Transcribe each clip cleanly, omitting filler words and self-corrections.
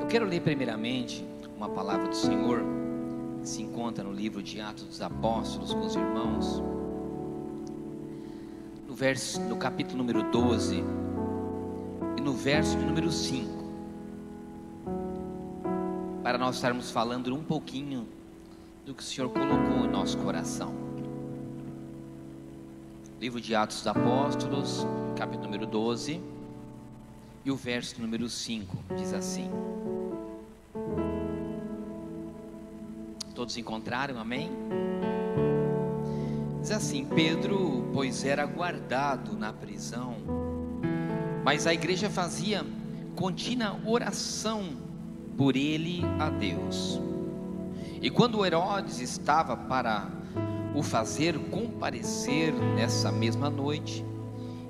quero ler primeiramente uma palavra do Senhor que se encontra no livro de Atos dos Apóstolos com os irmãos, no capítulo número 12 e no verso de número 5, para nós estarmos falando um pouquinho do que o Senhor colocou em nosso coração. Livro de Atos dos Apóstolos, capítulo número 12 e o verso número 5 diz assim. Todos encontraram, amém? Diz assim: Pedro, pois era guardado na prisão, mas a igreja fazia contínua oração por ele a Deus. E quando Herodes estava para o fazer comparecer nessa mesma noite,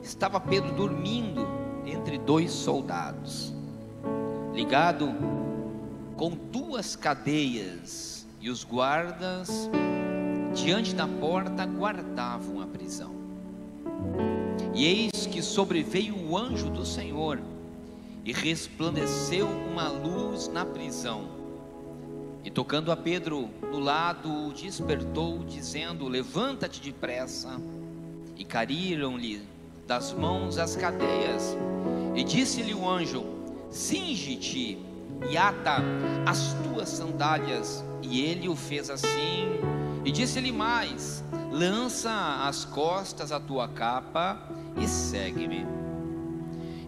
estava Pedro dormindo entre dois soldados, ligado com duas cadeias, e os guardas diante da porta guardavam a prisão. E eis que sobreveio o anjo do Senhor, e resplandeceu uma luz na prisão, e tocando a Pedro no lado, o despertou, dizendo: levanta-te depressa. E caíram-lhe das mãos as cadeias, e disse-lhe o anjo: cinge-te e ata as tuas sandálias. E ele o fez assim, e disse-lhe mais: lança às costas a tua capa e segue-me.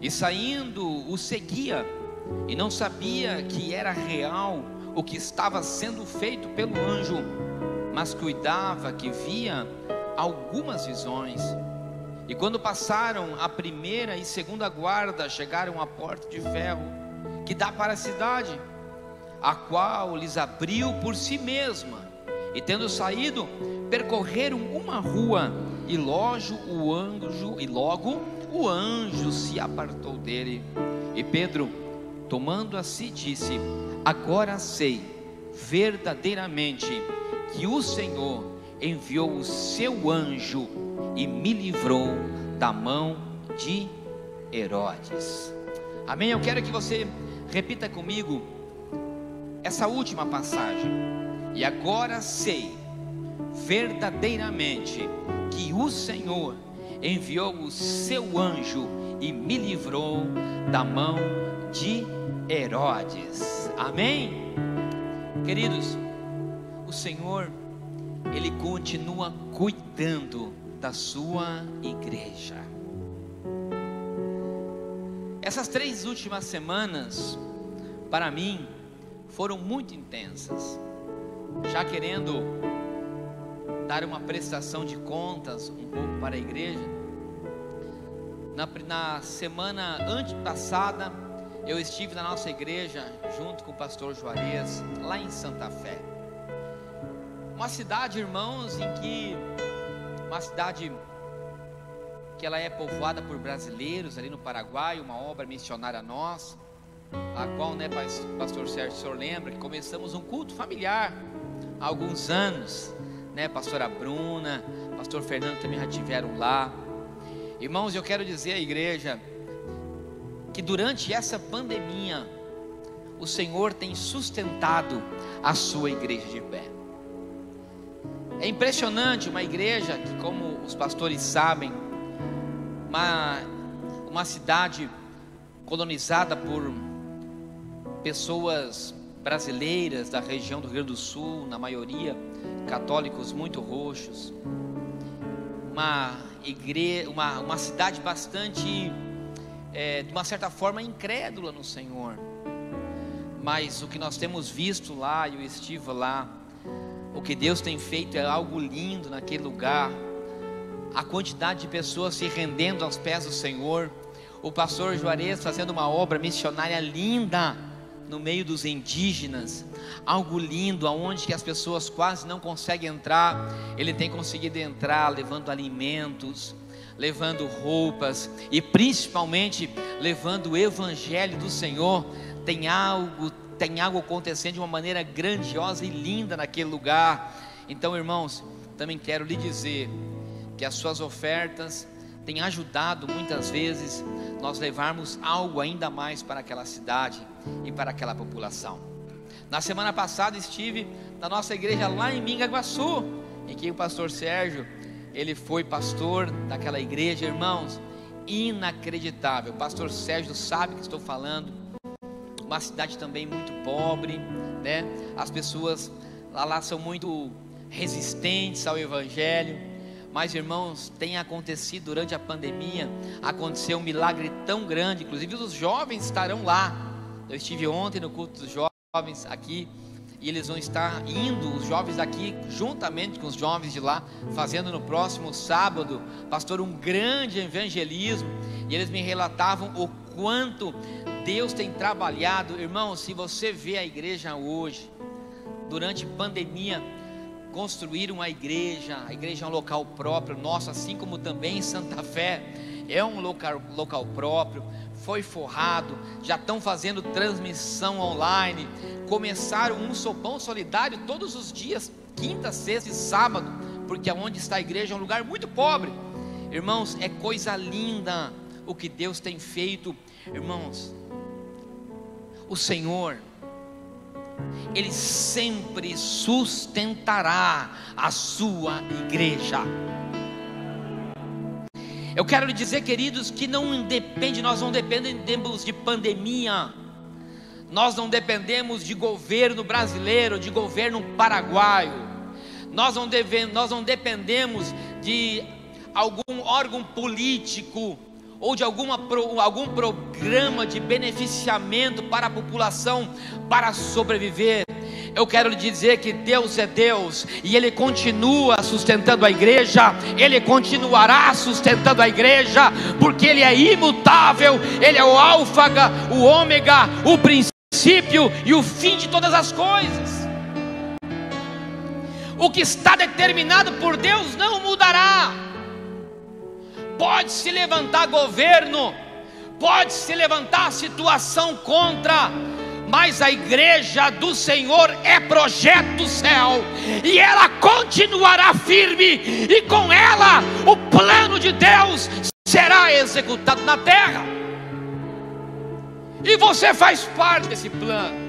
E saindo o seguia, e não sabia que era real o que estava sendo feito pelo anjo, mas cuidava que via algumas visões. E quando passaram a primeira e segunda guarda, chegaram à porta de ferro que dá para a cidade, a qual lhes abriu por si mesma. E tendo saído, percorreram uma rua, e logo o anjo se apartou dele. E Pedro, tomando a si, disse: agora sei verdadeiramente que o Senhor enviou o seu anjo e me livrou da mão de Herodes. Amém? Eu quero que você repita comigo essa última passagem. E agora sei verdadeiramente que o Senhor enviou o seu anjo e me livrou da mão de Herodes. Amém? Queridos, o Senhor, Ele continua cuidando da sua igreja. Essas 3 últimas semanas, para mim, foram muito intensas. Já querendo dar uma prestação de contas um pouco para a igreja, na semana antepassada, eu estive na nossa igreja junto com o pastor Juarez, lá em Santa Fé. Uma cidade, irmãos, uma cidade que ela é povoada por brasileiros ali no Paraguai, uma obra missionária nossa, a qual, pastor Sérgio, o senhor lembra que começamos um culto familiar há alguns anos, pastora Bruna, pastor Fernando também já estiveram lá. Irmãos, eu quero dizer à igreja que durante essa pandemia o Senhor tem sustentado a sua igreja de pé. É impressionante uma igreja que, como os pastores sabem, uma cidade colonizada por pessoas brasileiras da região do Rio Grande do Sul, na maioria católicos muito roxos, uma cidade bastante, de uma certa forma, incrédula no Senhor. Mas o que nós temos visto lá, e eu estive lá, o que Deus tem feito é algo lindo naquele lugar. A quantidade de pessoas se rendendo aos pés do Senhor, o pastor Juarez fazendo uma obra missionária linda no meio dos indígenas, algo lindo, aonde que as pessoas quase não conseguem entrar, ele tem conseguido entrar, levando alimentos, levando roupas, e principalmente levando o evangelho do Senhor. Tem algo acontecendo de uma maneira grandiosa e linda naquele lugar. Então, irmãos, também quero lhe dizer que as suas ofertas tem ajudado muitas vezes nós levarmos algo ainda mais para aquela cidade e para aquela população. Na semana passada estive na nossa igreja lá em Mingaguaçu, em que o pastor Sérgio, ele foi pastor daquela igreja. Irmãos, inacreditável. O pastor Sérgio sabe o que estou falando. Uma cidade também muito pobre, né? As pessoas lá são muito resistentes ao evangelho. Mas, irmãos, tem acontecido durante a pandemia, aconteceu um milagre tão grande. Inclusive os jovens estarão lá. Eu estive ontem no culto dos jovens aqui, e eles vão estar indo, os jovens aqui, juntamente com os jovens de lá, fazendo no próximo sábado, pastor, um grande evangelismo. E eles me relatavam o quanto Deus tem trabalhado. Irmãos, se você vê a igreja hoje, durante a pandemia, construíram a igreja é um local próprio nosso, assim como também em Santa Fé é um local próprio, foi forrado, já estão fazendo transmissão online, começaram um sopão solidário todos os dias, quinta, sexta e sábado, porque onde está a igreja é um lugar muito pobre. Irmãos, é coisa linda o que Deus tem feito. Irmãos, o Senhor, Ele sempre sustentará a sua igreja. Eu quero lhe dizer, queridos, que nós não dependemos de pandemia, nós não dependemos de governo brasileiro, de governo paraguaio, nós não dependemos de algum órgão político ou de algum programa de beneficiamento para a população para sobreviver. Eu quero lhe dizer que Deus é Deus, e Ele continua sustentando a igreja, Ele continuará sustentando a igreja, porque Ele é imutável, Ele é o alfa, o ômega, o princípio e o fim de todas as coisas. O que está determinado por Deus não mudará. Pode se levantar governo, pode se levantar situação contra, mas a igreja do Senhor é projeto do céu, e ela continuará firme, e com ela o plano de Deus será executado na terra, e você faz parte desse plano.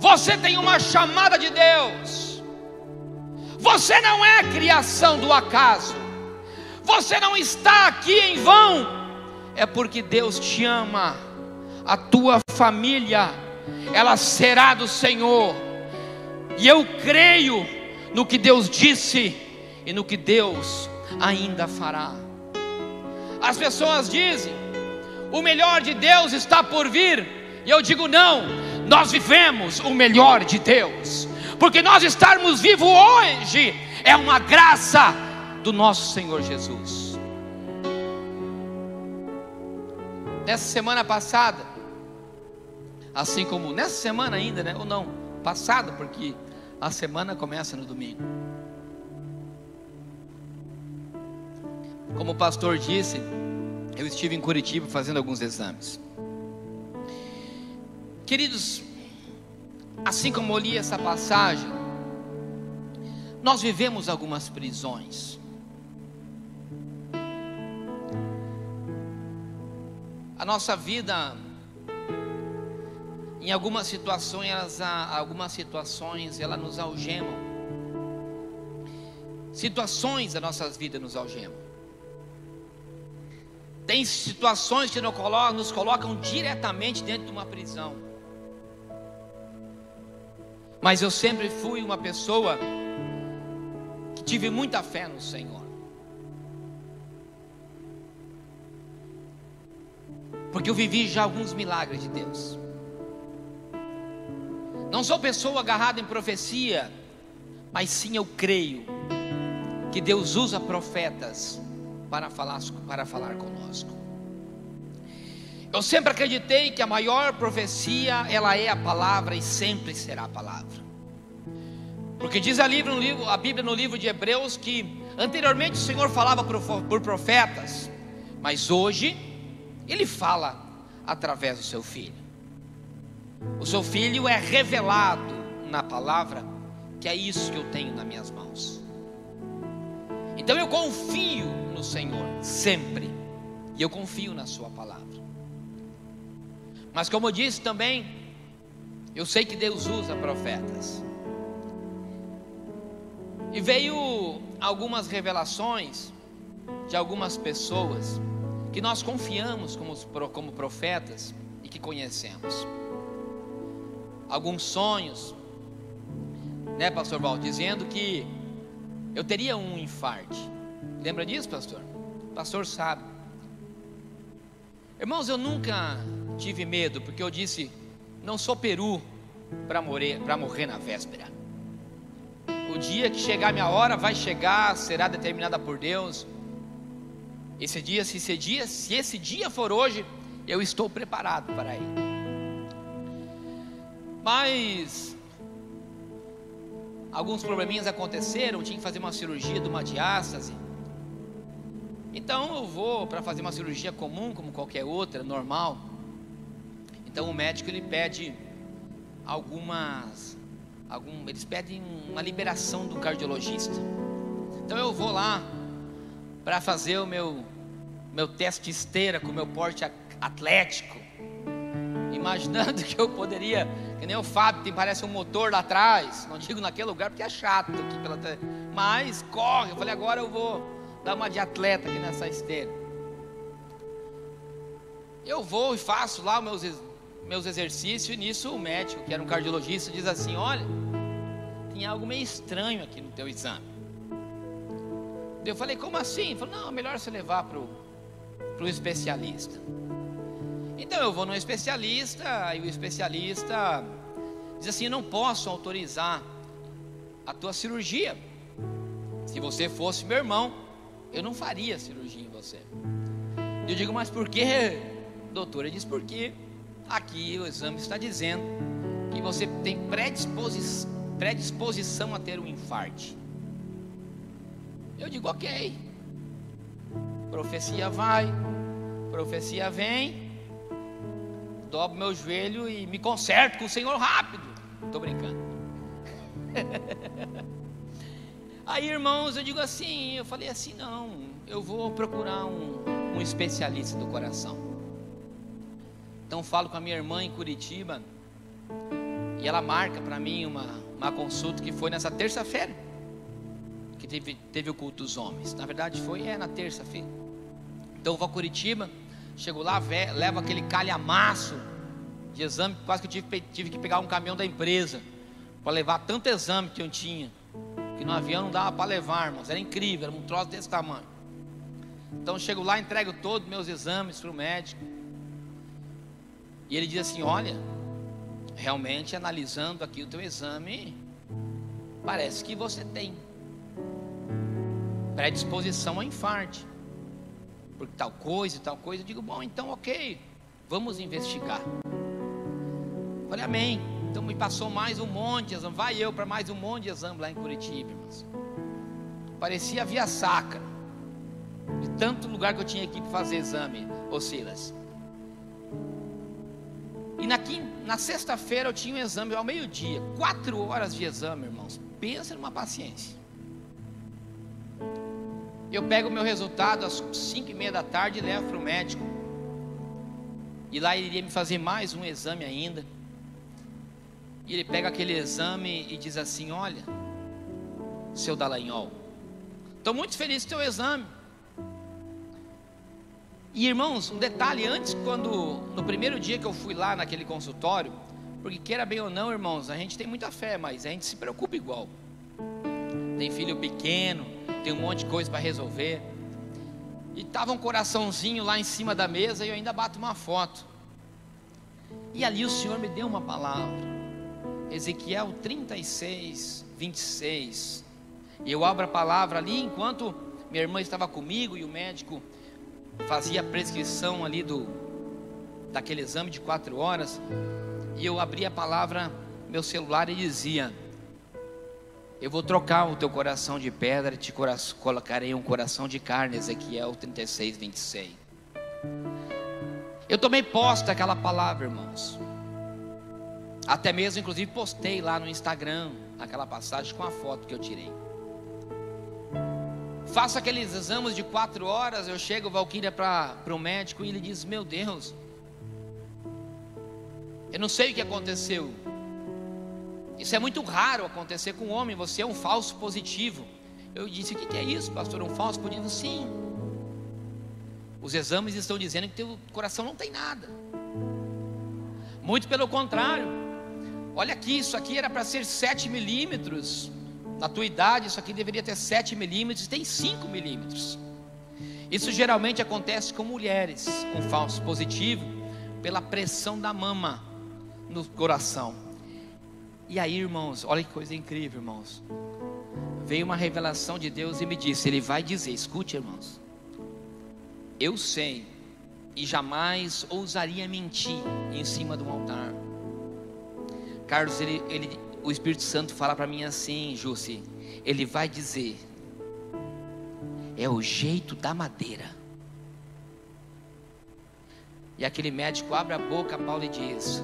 Você tem uma chamada de Deus, você não é criação do acaso, você não está aqui em vão, é porque Deus te ama. A tua família, ela será do Senhor, e eu creio no que Deus disse e no que Deus ainda fará. As pessoas dizem: o melhor de Deus está por vir, e eu digo não, nós vivemos o melhor de Deus, porque nós estarmos vivos hoje é uma graça do nosso Senhor Jesus. Nessa semana passada, assim como nessa semana ainda, né? Ou não, passada, porque a semana começa no domingo. Como o pastor disse, eu estive em Curitiba fazendo alguns exames. Queridos, assim como eu li essa passagem, nós vivemos algumas prisões. A nossa vida, em algumas situações, elas nos algemam. Situações da nossas vidas nos algemam. Tem situações que nos colocam diretamente dentro de uma prisão. Mas eu sempre fui uma pessoa que tive muita fé no Senhor, porque eu vivi já alguns milagres de Deus. Não sou pessoa agarrada em profecia, mas sim eu creio que Deus usa profetas para falar conosco. Eu sempre acreditei que a maior profecia, ela é a palavra, e sempre será a palavra. Porque diz a Bíblia no livro de Hebreus que anteriormente o Senhor falava por profetas, mas hoje Ele fala através do seu Filho. O seu Filho é revelado na palavra, que é isso que eu tenho nas minhas mãos. Então eu confio no Senhor, sempre. E eu confio na sua palavra. Mas como eu disse também, eu sei que Deus usa profetas. E veio algumas revelações de algumas pessoas que nós confiamos como profetas e que conhecemos. Alguns sonhos, né, pastor Val, dizendo que eu teria um infarte. Lembra disso, pastor? O pastor sabe. Irmãos, eu nunca tive medo, porque eu disse, não sou peru para morrer na véspera. O dia que chegar a minha hora vai chegar, será determinada por Deus. Se esse dia for hoje, eu estou preparado para ir. Mas alguns probleminhas aconteceram, tinha que fazer uma cirurgia de uma diástase. Então eu vou para fazer uma cirurgia comum, como qualquer outra, normal. Então o médico ele pede eles pedem uma liberação do cardiologista. Então eu vou lá para fazer o meu teste de esteira com o meu porte atlético, imaginando que eu poderia, que nem o Fábio, parece um motor lá atrás. Não digo naquele lugar porque é chato aqui mas corre. Eu falei, agora eu vou dar uma de atleta aqui nessa esteira. Eu vou e faço lá meus exercícios, e nisso o médico, que era um cardiologista, diz assim: olha, tem algo meio estranho aqui no teu exame. Eu falei, como assim? Ele falou, não, é melhor você levar para o especialista. Então eu vou no especialista, e o especialista diz assim: não posso autorizar a tua cirurgia. Se você fosse meu irmão, eu não faria cirurgia em você. Eu digo, mas por quê, doutor? Ele diz, porque aqui o exame está dizendo que você tem predisposição a ter um infarte. Eu digo, ok. Profecia vai, profecia vem, dobro meu joelho e me conserto com o Senhor rápido. Estou brincando. Aí, irmãos, eu digo assim, eu falei assim, não, eu vou procurar um especialista do coração. Então falo com a minha irmã em Curitiba, e ela marca para mim uma consulta, que foi nessa terça-feira, que teve o culto dos homens. Na verdade foi na terça-feira. Então eu vou a Curitiba, chego lá, levo aquele calhamaço de exame, quase que eu tive que pegar um caminhão da empresa para levar tanto exame que eu tinha, que no avião não dava para levar, irmãos. Era incrível, era um troço desse tamanho. Então eu chego lá, entrego todos meus exames para o médico, e ele diz assim: olha, realmente analisando aqui o teu exame, parece que você tem predisposição a infarte, porque tal coisa e tal coisa. Eu digo, bom, então ok, vamos investigar. Falei, amém. Então me passou mais um monte de exame. Vai eu para mais um monte de exame lá em Curitiba, irmãos. Parecia via sacra, de tanto lugar que eu tinha aqui para fazer exame, ô Silas. E na sexta-feira eu tinha um exame ao meio-dia, 4 horas de exame, irmãos. Pensa numa paciência. Eu pego o meu resultado às 5:30 da tarde e levo para o médico. E lá ele iria me fazer mais um exame ainda. E ele pega aquele exame e diz assim: olha, seu Dallagnol, estou muito feliz com o teu exame. E irmãos, um detalhe, antes, no primeiro dia que eu fui lá naquele consultório, porque queira bem ou não, irmãos, a gente tem muita fé, mas a gente se preocupa igual. Tem filho pequeno, tem um monte de coisa para resolver. E estava um coraçãozinho lá em cima da mesa, e eu ainda bato uma foto. E ali o Senhor me deu uma palavra, Ezequiel 36, 26. E eu abro a palavra ali, enquanto minha irmã estava comigo e o médico fazia a prescrição ali daquele exame de 4 horas. E eu abri a palavra, meu celular, e dizia: eu vou trocar o teu coração de pedra e te colocarei um coração de carne. Ezequiel 36, 26. Eu tomei posse daquela palavra, irmãos. Até mesmo, inclusive, postei lá no Instagram aquela passagem com a foto que eu tirei. faço aqueles exames de 4 horas, eu chego, Valquíria, para o médico, e ele diz: meu Deus, eu não sei o que aconteceu. Isso é muito raro acontecer com um homem, você é um falso positivo. Eu disse: o que é isso, pastor? Um falso positivo? Sim, os exames estão dizendo que teu coração não tem nada. Muito pelo contrário. Olha aqui, isso aqui era para ser 7 milímetros. Na tua idade, isso aqui deveria ter 7 milímetros, tem 5 milímetros. Isso geralmente acontece com mulheres, um falso positivo, pela pressão da mama no coração. E aí, irmãos, olha que coisa incrível, irmãos. Veio uma revelação de Deus e me disse, ele vai dizer, escute, irmãos, eu sei e jamais ousaria mentir em cima de um altar. Carlos, o Espírito Santo fala para mim assim, Jussi, ele vai dizer, é o jeito da madeira. E aquele médico abre a boca, Paulo, e diz,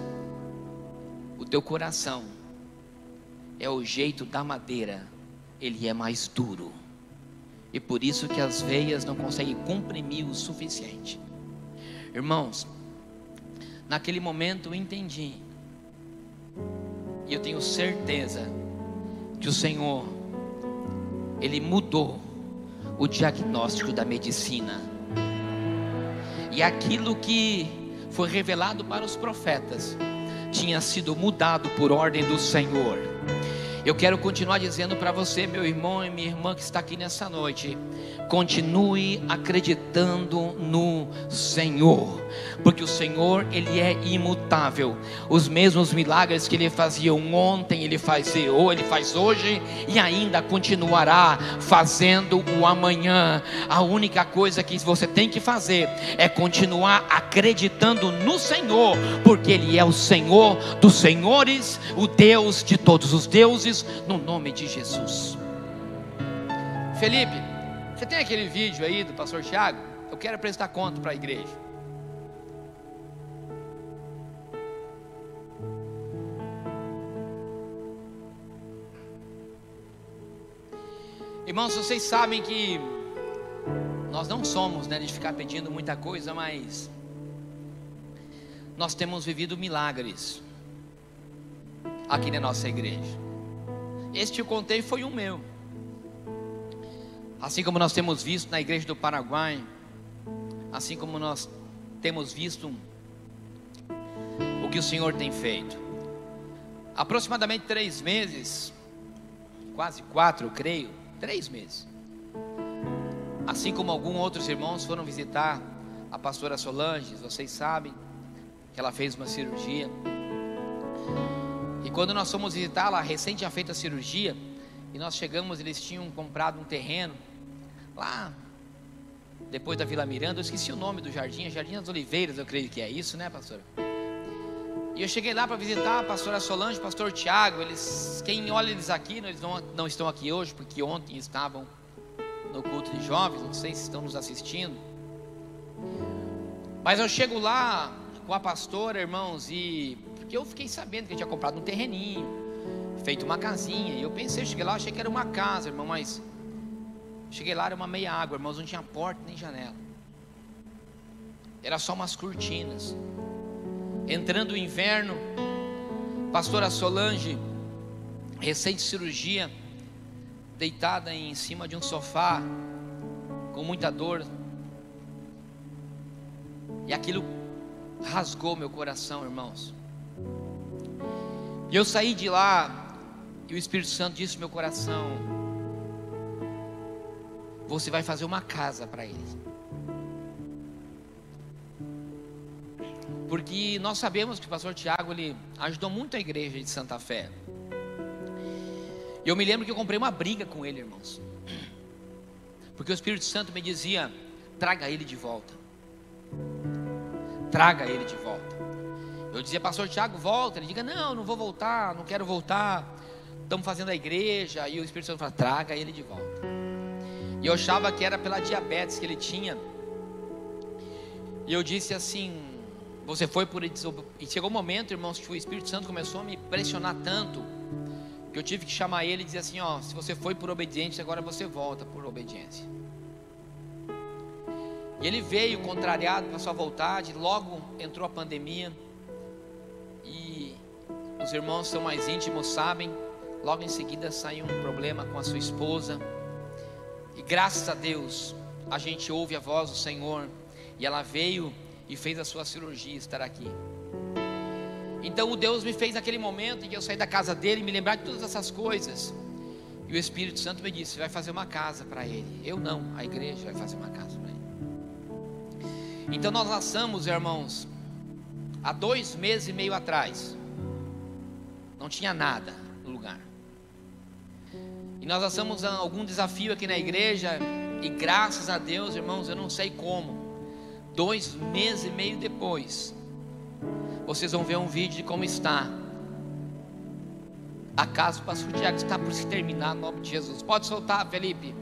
o teu coração é o jeito da madeira, ele é mais duro, e por isso que as veias não conseguem comprimir o suficiente. Irmãos, naquele momento eu entendi, e eu tenho certeza que o Senhor, ele mudou o diagnóstico da medicina, e aquilo que foi revelado para os profetas tinha sido mudado por ordem do Senhor. Eu quero continuar dizendo para você, meu irmão e minha irmã que está aqui nessa noite, continue acreditando no Senhor, porque o Senhor, ele é imutável. Os mesmos milagres que ele fazia ontem, ele faz hoje e ainda continuará fazendo o amanhã. A única coisa que você tem que fazer é continuar acreditando no Senhor, porque ele é o Senhor dos senhores, o Deus de todos os deuses, no nome de Jesus. Felipe, você tem aquele vídeo aí do pastor Tiago? Eu quero prestar conta para a igreja. Irmãos, vocês sabem que nós não somos, de ficar pedindo muita coisa, mas nós temos vivido milagres aqui na nossa igreja. Este que eu contei foi o meu. Assim como nós temos visto na igreja do Paraguai, assim como nós temos visto o que o Senhor tem feito. Aproximadamente 3 meses, quase 4, eu creio, 3 meses. Assim como alguns outros irmãos foram visitar a pastora Solange, vocês sabem que ela fez uma cirurgia. E quando nós fomos visitá-la, recém tinha feito a cirurgia, e nós chegamos, eles tinham comprado um terreno lá depois da Vila Miranda. Eu esqueci o nome do jardim, Jardim das Oliveiras, eu creio que é isso, né, pastora? E eu cheguei lá para visitar a pastora Solange, o pastor Tiago. Quem olha eles aqui, eles não estão aqui hoje, porque ontem estavam no culto de jovens, não sei se estão nos assistindo. Mas eu chego lá com a pastora, irmãos, porque eu fiquei sabendo que eu tinha comprado um terreninho, feito uma casinha, e eu cheguei lá, achei que era uma casa, irmão, mas cheguei lá, era uma meia água, irmãos, não tinha porta nem janela, era só umas cortinas. Entrando o inverno, pastora Solange, recente cirurgia, deitada em cima de um sofá, com muita dor, e aquilo rasgou meu coração, irmãos. E eu saí de lá, e o Espírito Santo disse no meu coração: você vai fazer uma casa para ele. Porque nós sabemos que o pastor Tiago, ele ajudou muito a igreja de Santa Fé. E eu me lembro que eu comprei uma briga com ele, irmãos, porque o Espírito Santo me dizia: traga ele de volta, traga ele de volta. Eu dizia: pastor Tiago, volta. Ele diga: não vou voltar, não quero voltar, estamos fazendo a igreja. E o Espírito Santo fala: traga ele de volta. E eu achava que era pela diabetes que ele tinha. E eu disse assim: você foi por... E chegou um momento, irmãos, que o Espírito Santo começou a me pressionar tanto, que eu tive que chamar ele e dizer assim: se você foi por obediência, agora você volta por obediência. E ele veio contrariado para sua vontade. Logo entrou a pandemia. E os irmãos que são mais íntimos sabem, logo em seguida saiu um problema com a sua esposa. E graças a Deus, a gente ouve a voz do Senhor. E ela veio e fez a sua cirurgia, estar aqui. Então o Deus me fez naquele momento em que eu saí da casa dele, me lembrar de todas essas coisas. E o Espírito Santo me disse: vai fazer uma casa para ele. Eu não, a igreja vai fazer uma casa para ele. Então nós lançamos, irmãos, há 2 meses e meio atrás. Não tinha nada no lugar. E nós lançamos algum desafio aqui na igreja. E graças a Deus, irmãos, eu não sei como, 2 meses e meio depois, vocês vão ver um vídeo de como está a casa do pastor Tiago. Está por se terminar, no nome de Jesus. Pode soltar, Felipe.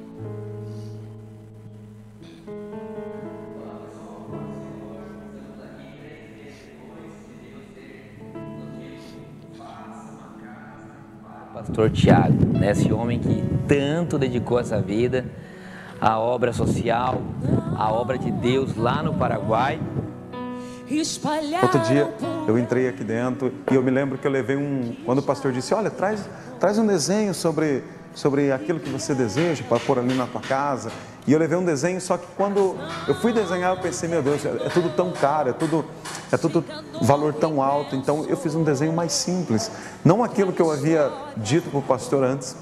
Pastor Tiago, né? Esse homem que tanto dedicou essa vida à obra social, à obra de Deus lá no Paraguai. Outro dia eu entrei aqui dentro e eu me lembro que eu levei quando o pastor disse: olha, traz um desenho sobre aquilo que você deseja para pôr ali na tua casa. E eu levei um desenho, só que quando eu fui desenhar eu pensei: meu Deus, é tudo tão caro, é tudo valor tão alto. Então eu fiz um desenho mais simples, não aquilo que eu havia dito para o pastor antes.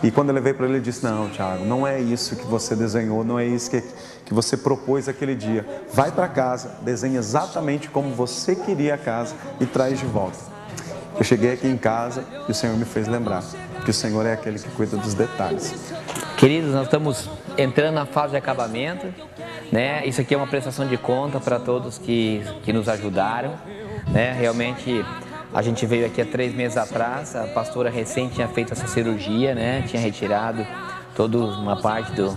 E quando eu levei para ele, ele disse: não, Tiago, não é isso que você desenhou, não é isso que você propôs aquele dia. Vai para casa, desenha exatamente como você queria a casa e traz de volta. Eu cheguei aqui em casa e o Senhor me fez lembrar que o Senhor é aquele que cuida dos detalhes. Queridos, nós estamos entrando na fase de acabamento, né? Isso aqui é uma prestação de conta para todos que nos ajudaram, né? Realmente a gente veio aqui há 3 meses atrás, a pastora recém tinha feito essa cirurgia, né? Tinha retirado toda uma parte do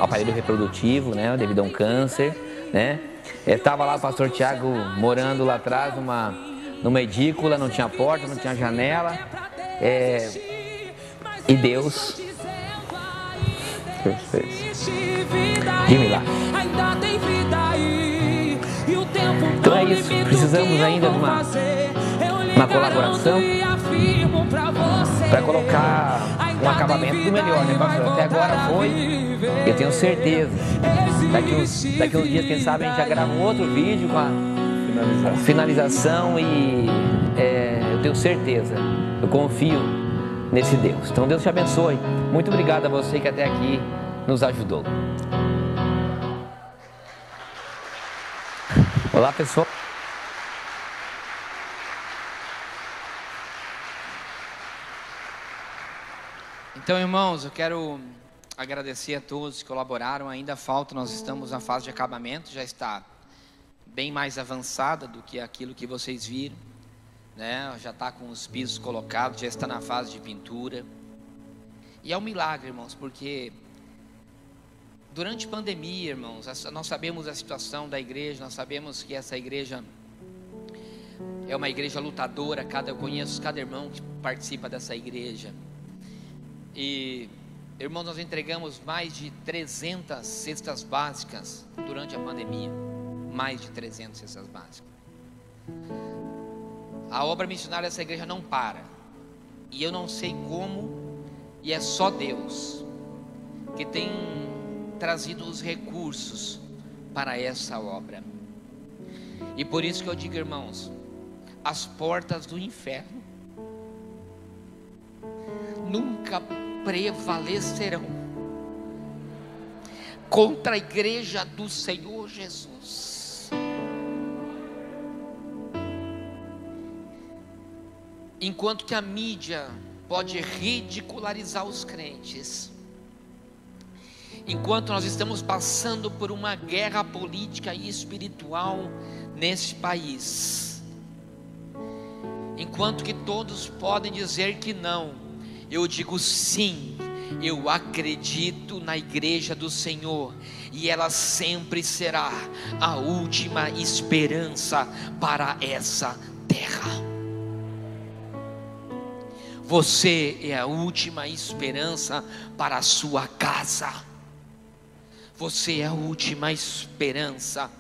aparelho reprodutivo, né? Devido a um câncer, né? Estava lá o pastor Tiago morando lá atrás numa edícula, não tinha porta, não tinha janela, e Deus fez. Diga lá. Então é isso, precisamos ainda de uma colaboração para colocar um acabamento do melhor, né, pastor? Até agora foi, eu tenho certeza, daqui uns dias, quem sabe, a gente já grava um outro vídeo com a finalização e eu tenho certeza, eu confio nesse Deus. Então Deus te abençoe. Muito obrigado a você que até aqui nos ajudou. Olá, pessoal. Então, irmãos, eu quero agradecer a todos que colaboraram. Ainda falta, nós estamos na fase de acabamento, já está bem mais avançada do que aquilo que vocês viram, né? Já está com os pisos colocados, já está na fase de pintura. E é um milagre, irmãos, porque durante a pandemia, irmãos, nós sabemos a situação da igreja, nós sabemos que essa igreja é uma igreja lutadora. Eu conheço cada irmão que participa dessa igreja. E, irmãos, nós entregamos mais de 300 cestas básicas durante a pandemia. Mais de 300 cestas básicas. A obra missionária dessa igreja não para. E eu não sei como, e é só Deus que tem trazido os recursos para essa obra. E por isso que eu digo, irmãos, as portas do inferno nunca prevalecerão contra a igreja do Senhor Jesus. Enquanto que a mídia pode ridicularizar os crentes, enquanto nós estamos passando por uma guerra política e espiritual nesse país, enquanto que todos podem dizer que não, eu digo sim. Eu acredito na igreja do Senhor, e ela sempre será a última esperança para essa terra. Você é a última esperança para a sua casa. Você é a última esperança.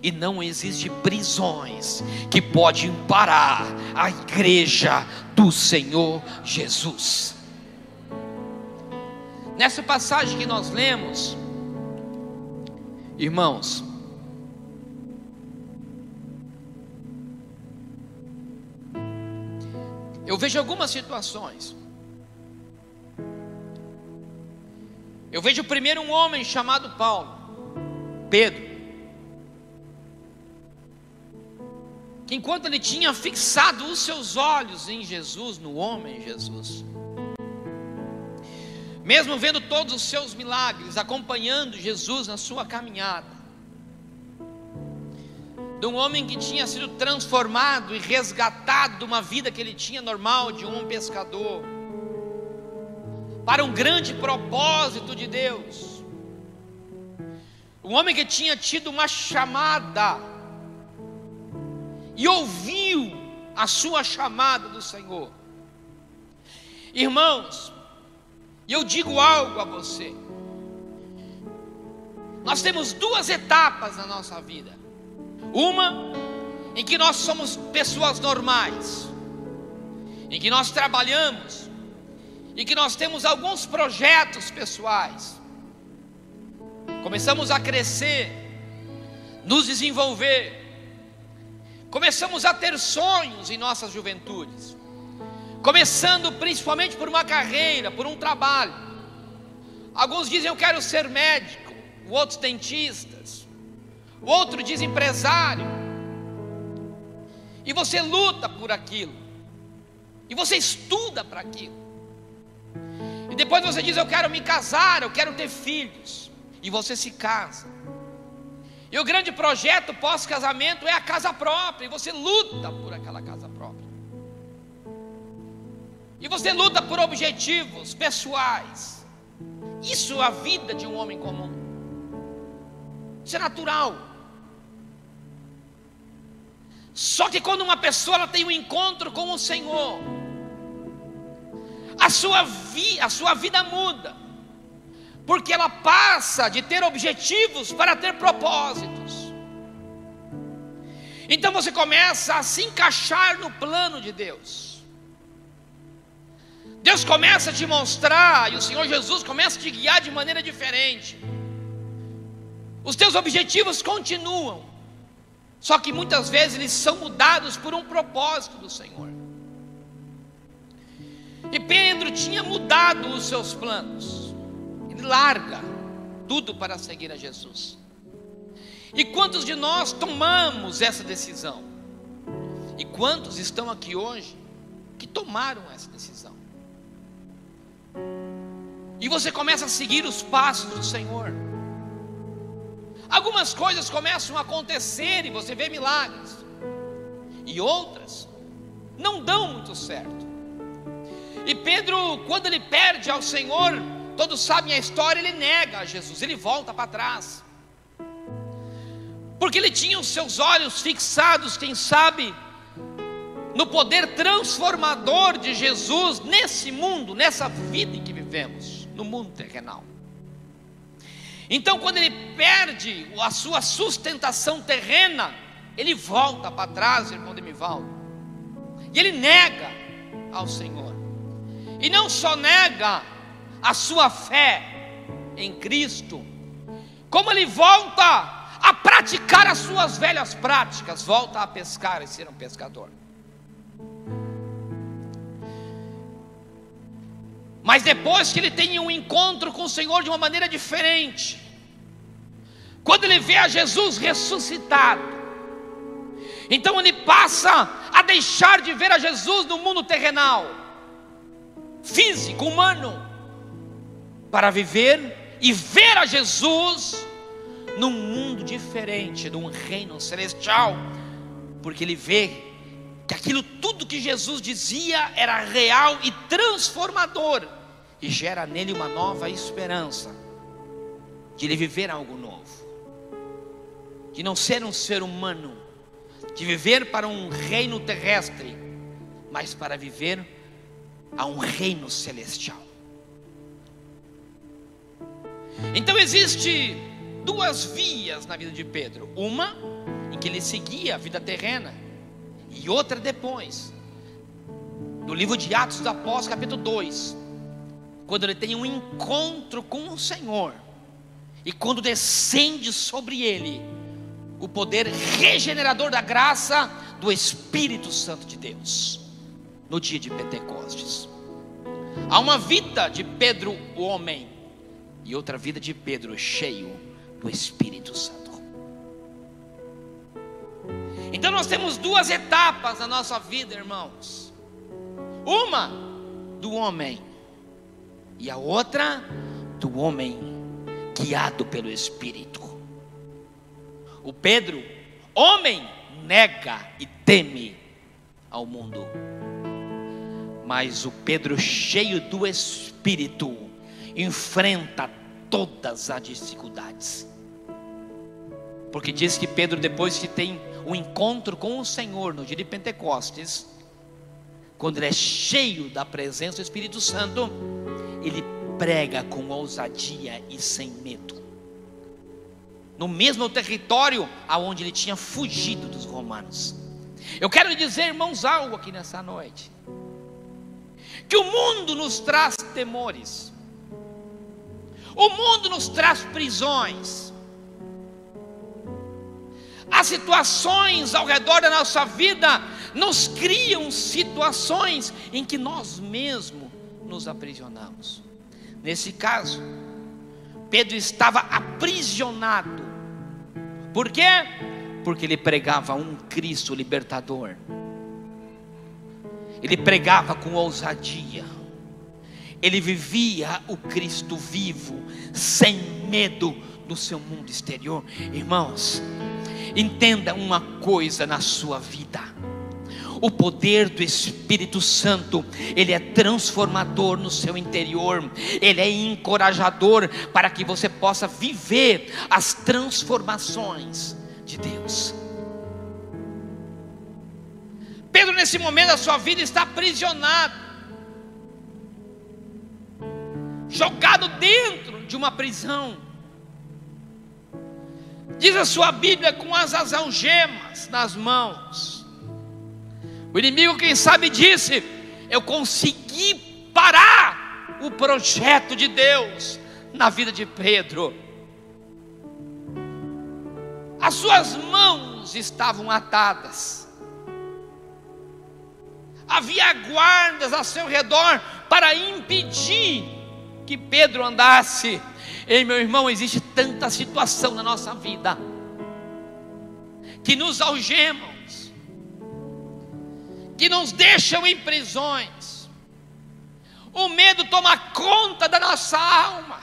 E não existe prisões que podem parar a igreja do Senhor Jesus. Nessa passagem que nós lemos, irmãos, eu vejo algumas situações. Eu vejo primeiro um homem chamado Pedro, que enquanto ele tinha fixado os seus olhos em Jesus, no homem Jesus, mesmo vendo todos os seus milagres, acompanhando Jesus na sua caminhada, de um homem que tinha sido transformado e resgatado de uma vida que ele tinha normal, de um pescador, para um grande propósito de Deus, um homem que tinha tido uma chamada, e ouviu a sua chamada do Senhor. Irmãos, eu digo algo a você. Nós temos duas etapas na nossa vida. Uma em que nós somos pessoas normais, em que nós trabalhamos, e que nós temos alguns projetos pessoais. Começamos a crescer, nos desenvolver, começamos a ter sonhos em nossas juventudes, começando principalmente por uma carreira, por um trabalho. Alguns dizem eu quero ser médico, outros dentistas, o outro diz empresário. E você luta por aquilo, e você estuda para aquilo, e depois você diz eu quero me casar, eu quero ter filhos, e você se casa. E o grande projeto pós-casamento é a casa própria, e você luta por aquela casa própria. E você luta por objetivos pessoais. Isso é a vida de um homem comum. Isso é natural. Só que quando uma pessoa ela tem um encontro com o Senhor, a sua vida muda. Porque ela passa de ter objetivos para ter propósitos. Então você começa a se encaixar no plano de Deus. Deus começa a te mostrar, e o Senhor Jesus começa a te guiar de maneira diferente. Os teus objetivos continuam, só que muitas vezes eles são mudados por um propósito do Senhor. E Pedro tinha mudado os seus planos. Ele larga tudo para seguir a Jesus. E quantos de nós tomamos essa decisão? E quantos estão aqui hoje que tomaram essa decisão? E você começa a seguir os passos do Senhor. Algumas coisas começam a acontecer e você vê milagres, e outras não dão muito certo. E Pedro, quando ele perde ao Senhor, todos sabem a história, ele nega a Jesus, ele volta para trás, porque ele tinha os seus olhos fixados, quem sabe, no poder transformador de Jesus nesse mundo, nessa vida em que vivemos, no mundo terrenal. Então quando ele perde a sua sustentação terrena, ele volta para trás, irmão Demivaldo, e ele nega ao Senhor. E não só nega a sua fé em Cristo, como ele volta a praticar as suas velhas práticas, volta a pescar e ser um pescador. Mas depois que ele tem um encontro com o Senhor de uma maneira diferente, quando ele vê a Jesus ressuscitado, então ele passa a deixar de ver a Jesus no mundo terrenal, físico, humano, para viver e ver a Jesus num mundo diferente, num reino celestial, porque ele vê que aquilo tudo que Jesus dizia era real e transformador, e gera nele uma nova esperança de ele viver algo novo, de não ser um ser humano, de viver para um reino terrestre, mas para viver a um reino celestial. Então existe duas vias na vida de Pedro. Uma em que ele seguia a vida terrena, e outra depois, no livro de Atos dos Apóstolos, capítulo 2, quando ele tem um encontro com o Senhor, e quando descende sobre ele o poder regenerador da graça do Espírito Santo de Deus, no dia de Pentecostes. Há uma vida de Pedro, o homem, e outra vida de Pedro cheio do Espírito Santo. Então nós temos duas etapas na nossa vida, irmãos. Uma do homem, e a outra do homem guiado pelo Espírito. O Pedro, homem, nega e teme ao mundo, mas o Pedro cheio do Espírito enfrenta todas as dificuldades, porque diz que Pedro, depois que tem o encontro com o Senhor no dia de Pentecostes, quando ele é cheio da presença do Espírito Santo, ele prega com ousadia e sem medo, no mesmo território aonde ele tinha fugido dos romanos. Eu quero lhe dizer, irmãos, algo aqui nessa noite, que o mundo nos traz temores, o mundo nos traz prisões, as situações ao redor da nossa vida nos criam situações em que nós mesmos nos aprisionamos. Nesse caso, Pedro estava aprisionado. Por quê? Porque ele pregava um Cristo libertador. Ele pregava com ousadia. Ele vivia o Cristo vivo, sem medo do seu mundo exterior. Irmãos, entenda uma coisa na sua vida: o poder do Espírito Santo, ele é transformador no seu interior, ele é encorajador para que você possa viver as transformações de Deus. Pedro, nesse momento da sua vida, está aprisionado, jogado dentro de uma prisão. Diz a sua Bíblia, com as algemas nas mãos. O inimigo, quem sabe, disse: eu consegui parar o projeto de Deus na vida de Pedro. As suas mãos estavam atadas, havia guardas ao seu redor para impedir que Pedro andasse. Ei, meu irmão, existe tanta situação na nossa vida que nos algemam, que nos deixam em prisões. O medo toma conta da nossa alma.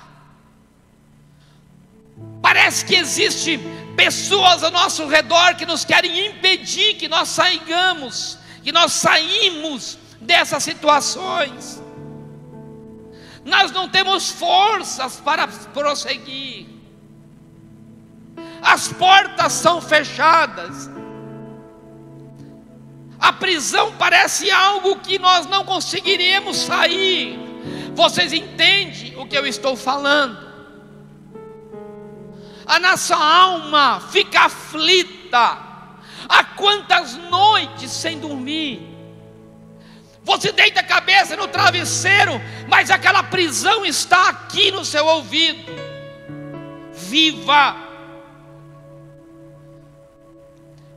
Parece que existe pessoas ao nosso redor que nos querem impedir que nós saímos, que nós saímos dessas situações. Nós não temos forças para prosseguir. As portas são fechadas. A prisão parece algo que nós não conseguiremos sair. Vocês entendem o que eu estou falando? A nossa alma fica aflita. Há quantas noites sem dormir? Você deita a cabeça no travesseiro, mas aquela prisão está aqui no seu ouvido. Viva!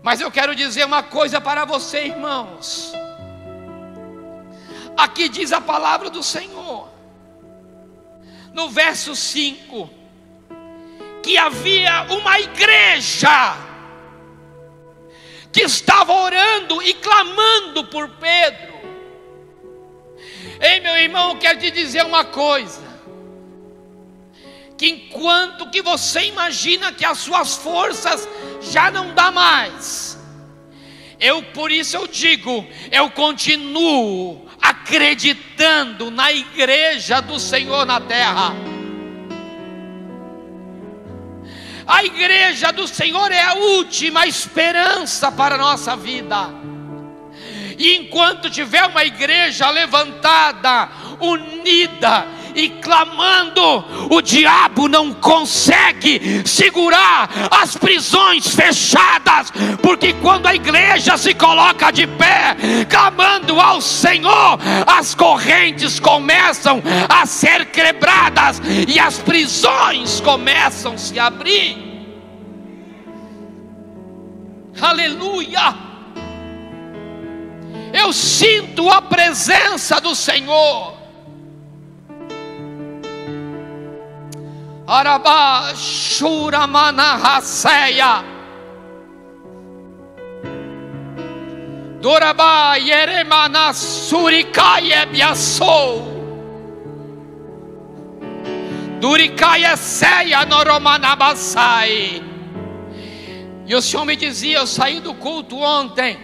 Mas eu quero dizer uma coisa para você, irmãos. Aqui diz a palavra do Senhor, no verso 5, que havia uma igreja que estava orando e clamando por Pedro. Ei, meu irmão, eu quero te dizer uma coisa: que enquanto que você imagina que as suas forças já não dá mais, por isso eu digo, eu continuo acreditando na igreja do Senhor na terra. A igreja do Senhor é a última esperança para a nossa vida. E enquanto tiver uma igreja levantada, unida e clamando, o diabo não consegue segurar as prisões fechadas, porque quando a igreja se coloca de pé, clamando ao Senhor, as correntes começam a ser quebradas e as prisões começam a se abrir. Aleluia! Eu sinto a presença do Senhor. Arabá Shuramana Haseia Dorabá Yeremana Surikaye Biasou Durikaye Seia Noromanabasai. E o Senhor me dizia, eu saí do culto ontem,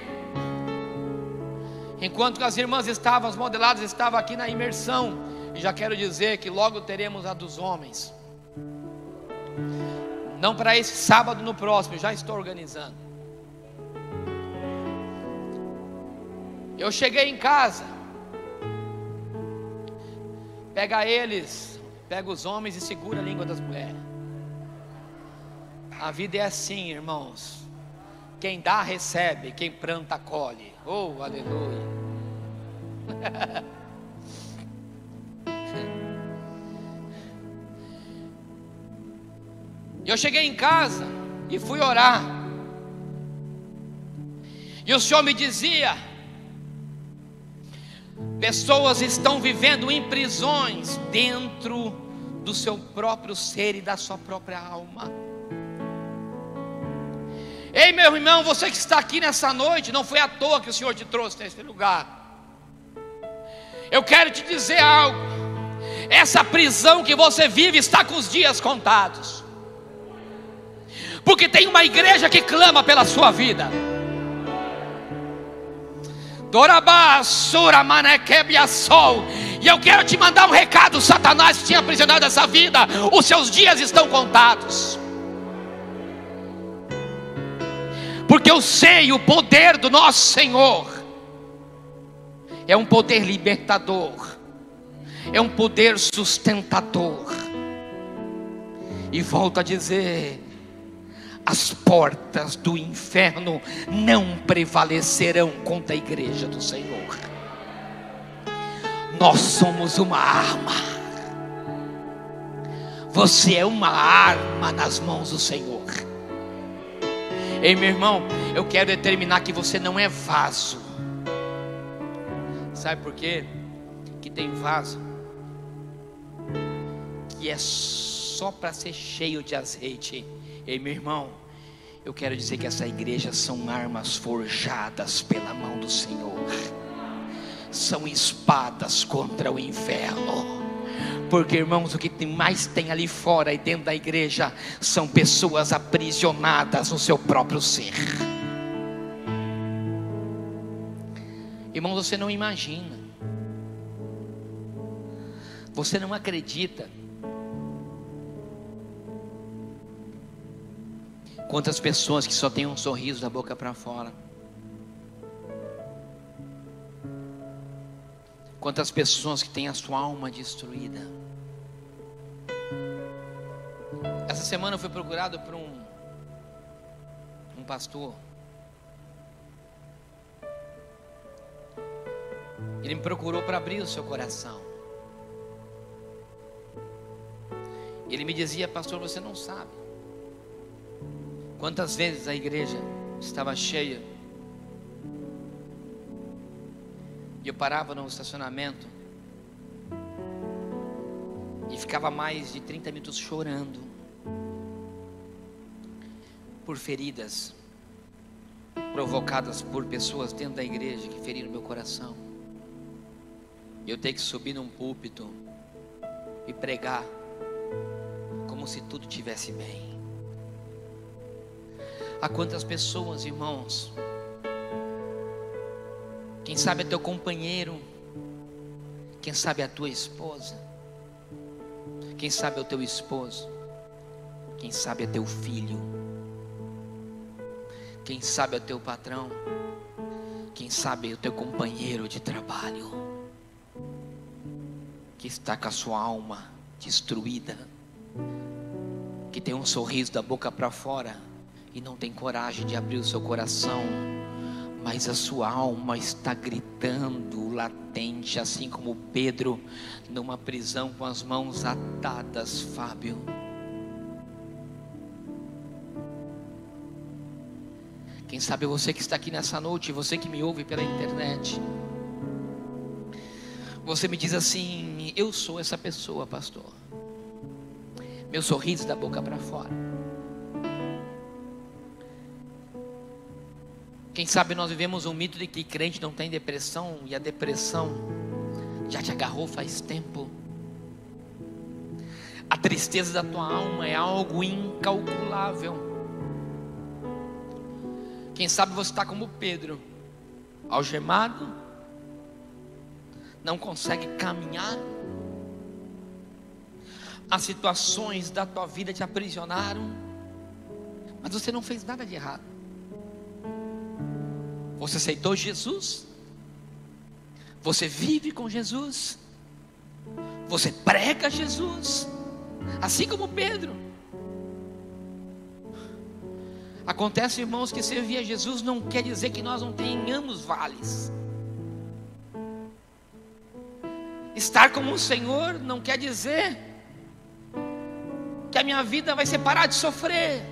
enquanto as irmãs estavam, as modeladas estavam aqui na imersão, e já quero dizer que logo teremos a dos homens, não para esse sábado, no próximo, já estou organizando. Eu cheguei em casa, pega eles, pega os homens e segura a língua das mulheres. A vida é assim, irmãos. Quem dá, recebe. Quem planta, colhe. Oh, aleluia. Eu cheguei em casa e fui orar. E o Senhor me dizia: pessoas estão vivendo em prisões dentro do seu próprio ser e da sua própria alma. Ei, meu irmão, você que está aqui nessa noite, não foi à toa que o Senhor te trouxe nesse lugar. Eu quero te dizer algo: essa prisão que você vive está com os dias contados, porque tem uma igreja que clama pela sua vida. Dorabá Suramanekebiasol. E eu quero te mandar um recado: Satanás tinha aprisionado essa vida, os seus dias estão contados. Porque eu sei o poder do nosso Senhor é um poder libertador, é um poder sustentador. E volto a dizer: as portas do inferno não prevalecerão contra a igreja do Senhor. Nós somos uma arma. Você é uma arma nas mãos do Senhor. Ei, meu irmão, eu quero determinar que você não é vaso. Sabe por quê? Que tem vaso que é só para ser cheio de azeite. Ei, meu irmão, eu quero dizer que essa igreja são armas forjadas pela mão do Senhor. São espadas contra o inferno. Porque, irmãos, o que mais tem ali fora e dentro da igreja são pessoas aprisionadas no seu próprio ser. Irmãos, você não imagina, você não acredita quantas pessoas que só têm um sorriso da boca para fora, quantas pessoas que têm a sua alma destruída. Essa semana eu fui procurado por um pastor. Ele me procurou para abrir o seu coração. Ele me dizia: pastor, você não sabe quantas vezes a igreja estava cheia e eu parava no estacionamento e ficava mais de 30 minutos chorando por feridas provocadas por pessoas dentro da igreja que feriram meu coração. Eu tenho que subir num púlpito e pregar como se tudo estivesse bem. Há quantas pessoas, irmãos, quem sabe é teu companheiro, quem sabe é a tua esposa, quem sabe é o teu esposo, quem sabe é teu filho, quem sabe é o teu patrão, quem sabe é o teu companheiro de trabalho, que está com a sua alma destruída, que tem um sorriso da boca para fora e não tem coragem de abrir o seu coração, mas a sua alma está gritando latente, assim como Pedro numa prisão com as mãos atadas. Fábio, quem sabe você que está aqui nessa noite, você que me ouve pela internet, você me diz assim: eu sou essa pessoa, pastor. Meu sorriso da boca para fora. Quem sabe nós vivemos um mito de que crente não tem depressão, e a depressão já te agarrou faz tempo. A tristeza da tua alma é algo incalculável. Quem sabe você está como Pedro, algemado, não consegue caminhar. As situações da tua vida te aprisionaram, mas você não fez nada de errado. Você aceitou Jesus, você vive com Jesus, você prega Jesus, assim como Pedro. Acontece, irmãos, que servir a Jesus não quer dizer que nós não tenhamos vales. Estar como o Senhor não quer dizer que a minha vida vai ser parar de sofrer.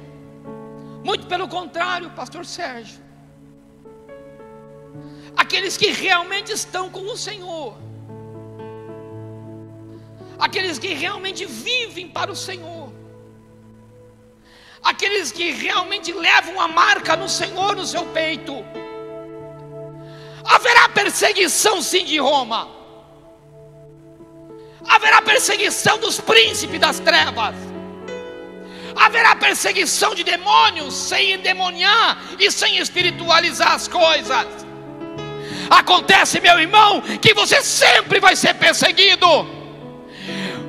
Muito pelo contrário, pastor Sérgio. Aqueles que realmente estão com o Senhor, aqueles que realmente vivem para o Senhor, aqueles que realmente levam a marca no Senhor no seu peito, haverá perseguição sim de Roma, haverá perseguição dos príncipes das trevas, haverá perseguição de demônios, sem endemoniar e sem espiritualizar as coisas. Acontece, meu irmão, que você sempre vai ser perseguido,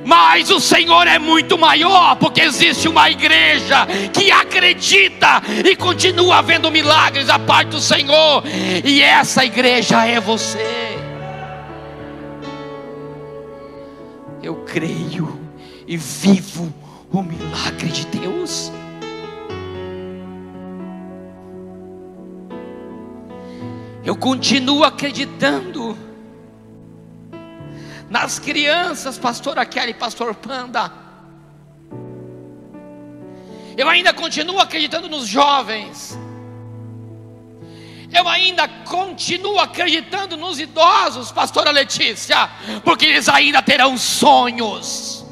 mas o Senhor é muito maior, porque existe uma igreja que acredita e continua vendo milagres da parte do Senhor, e essa igreja é você. Eu creio e vivo o milagre de Deus. Eu continuo acreditando nas crianças, pastora Kelly, pastor Panda. Eu ainda continuo acreditando nos jovens. Eu ainda continuo acreditando nos idosos, pastora Letícia, porque eles ainda terão sonhos.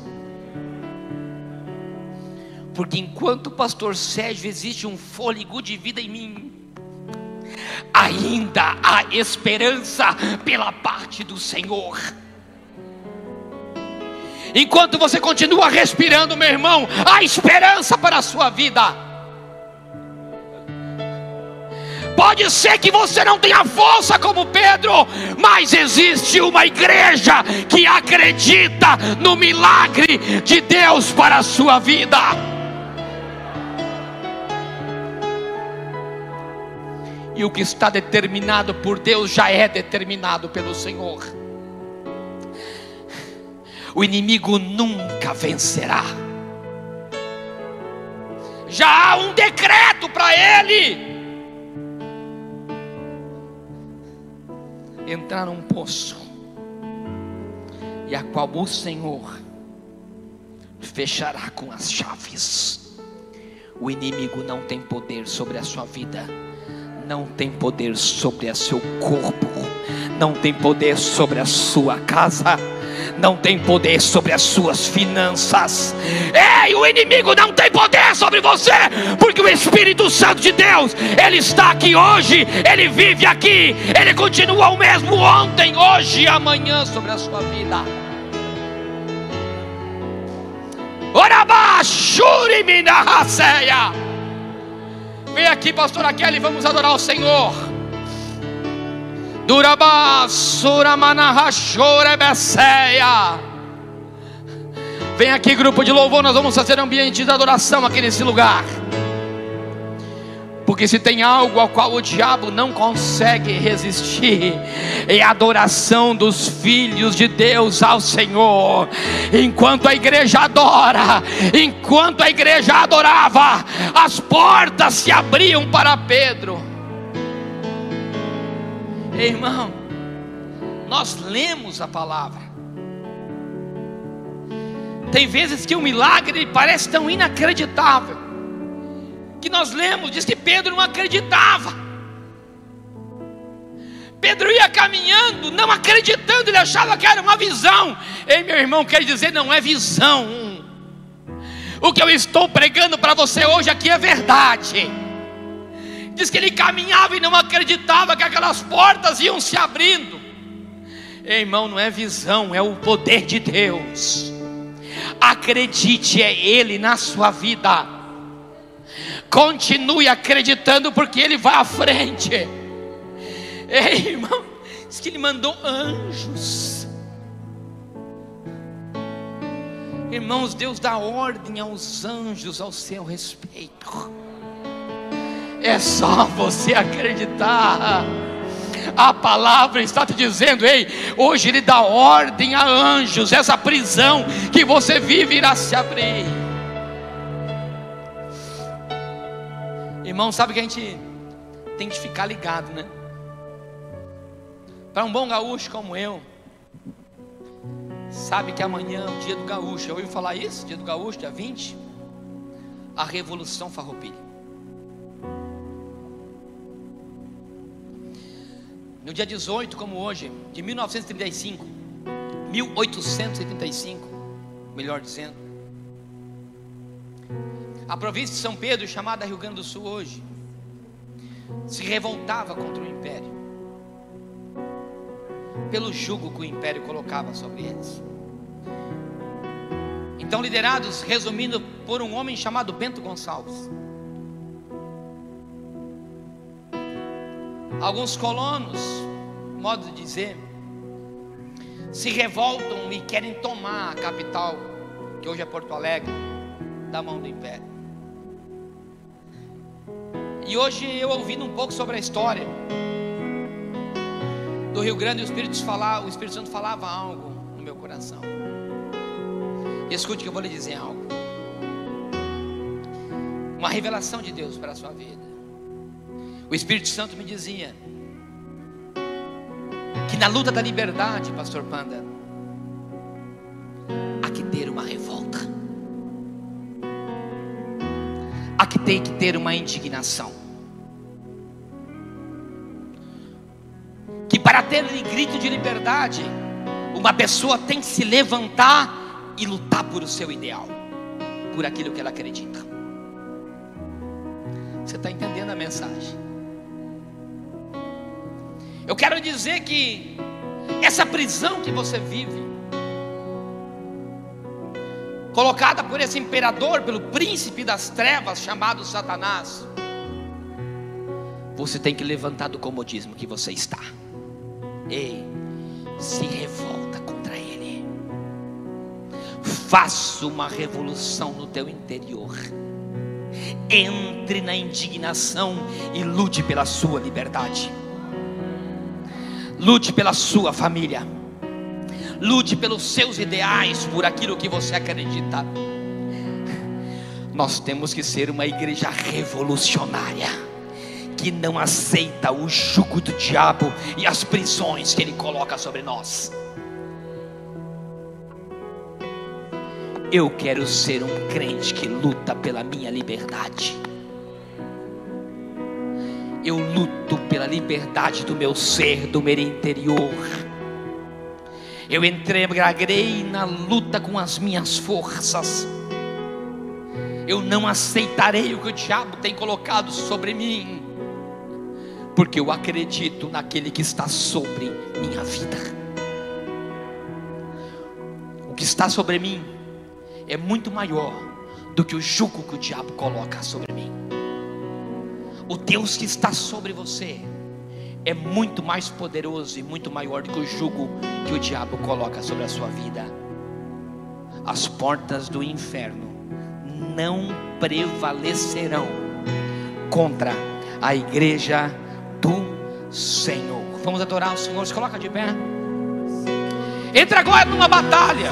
Porque enquanto o pastor Sérgio existe um fôlego de vida em mim, ainda há esperança pela parte do Senhor. Enquanto você continua respirando, meu irmão, há esperança para a sua vida. Pode ser que você não tenha força como Pedro, mas existe uma igreja que acredita no milagre de Deus para a sua vida. E o que está determinado por Deus já é determinado pelo Senhor. O inimigo nunca vencerá. Já há um decreto para ele entrar num poço, e a qual o Senhor fechará com as chaves. O inimigo não tem poder sobre a sua vida, não tem poder sobre o seu corpo, não tem poder sobre a sua casa, não tem poder sobre as suas finanças. Ei, o inimigo não tem poder sobre você, porque o Espírito Santo de Deus, Ele está aqui hoje, Ele vive aqui, Ele continua o mesmo ontem, hoje e amanhã sobre a sua vida. Vem aqui, pastora Kelly, vamos adorar o Senhor. Vem aqui, grupo de louvor, nós vamos fazer ambiente de adoração aqui nesse lugar. Porque se tem algo ao qual o diabo não consegue resistir, é a adoração dos filhos de Deus ao Senhor. Enquanto a igreja adora, enquanto a igreja adorava, as portas se abriam para Pedro. Ei, irmão, nós lemos a palavra. Tem vezes que o milagre parece tão inacreditável, que nós lemos, diz que Pedro não acreditava. Pedro ia caminhando, não acreditando, ele achava que era uma visão. Ei, meu irmão, quer dizer, não é visão. O que eu estou pregando para você hoje aqui é verdade. Diz que ele caminhava e não acreditava que aquelas portas iam se abrindo. Ei, irmão, não é visão, é o poder de Deus. Acredite, é Ele na sua vida. Continue acreditando, porque Ele vai à frente. Ei, irmão, diz que Ele mandou anjos. Irmãos, Deus dá ordem aos anjos ao seu respeito. É só você acreditar. A palavra está te dizendo: ei, hoje Ele dá ordem a anjos. Essa prisão que você vive irá se abrir. Irmão, sabe que a gente tem que ficar ligado, né? Para um bom gaúcho como eu, sabe que amanhã é o dia do gaúcho. Eu ouvi falar isso, dia do gaúcho, dia 20, a Revolução Farroupilha. No dia 18, como hoje, de 1835, melhor dizendo, a província de São Pedro, chamada Rio Grande do Sul hoje, se revoltava contra o império, pelo jugo que o império colocava sobre eles. Então, liderados, resumindo, por um homem chamado Bento Gonçalves, alguns colonos, modo de dizer, se revoltam e querem tomar a capital, que hoje é Porto Alegre, da mão do império. E hoje eu ouvindo um pouco sobre a história do Rio Grande, o Espírito Santo falava algo no meu coração. Escute que eu vou lhe dizer algo. Uma revelação de Deus para a sua vida. O Espírito Santo me dizia que na luta da liberdade, Pastor Panda, há que ter uma revolta, há que tem que ter uma indignação. Que para ter grito de liberdade, uma pessoa tem que se levantar e lutar por o seu ideal, por aquilo que ela acredita. Você está entendendo a mensagem? Eu quero dizer que essa prisão que você vive, colocada por esse imperador, pelo príncipe das trevas chamado Satanás, você tem que levantar do comodismo que você está. Ei, se revolta contra ele. Faça uma revolução no teu interior. Entre na indignação e lute pela sua liberdade. Lute pela sua família. Lute pelos seus ideais, por aquilo que você acredita. Nós temos que ser uma igreja revolucionária, que não aceita o jugo do diabo e as prisões que ele coloca sobre nós. Eu quero ser um crente que luta pela minha liberdade. Eu luto pela liberdade do meu ser, do meu interior. Eu entregarei na luta com as minhas forças. Eu não aceitarei o que o diabo tem colocado sobre mim, porque eu acredito naquele que está sobre minha vida. O que está sobre mim é muito maior do que o jugo que o diabo coloca sobre mim. O Deus que está sobre você é muito mais poderoso e muito maior do que o jugo que o diabo coloca sobre a sua vida. As portas do inferno não prevalecerão contra a igreja do Senhor. Vamos adorar o Senhor. Se coloca de pé. Entra agora numa batalha.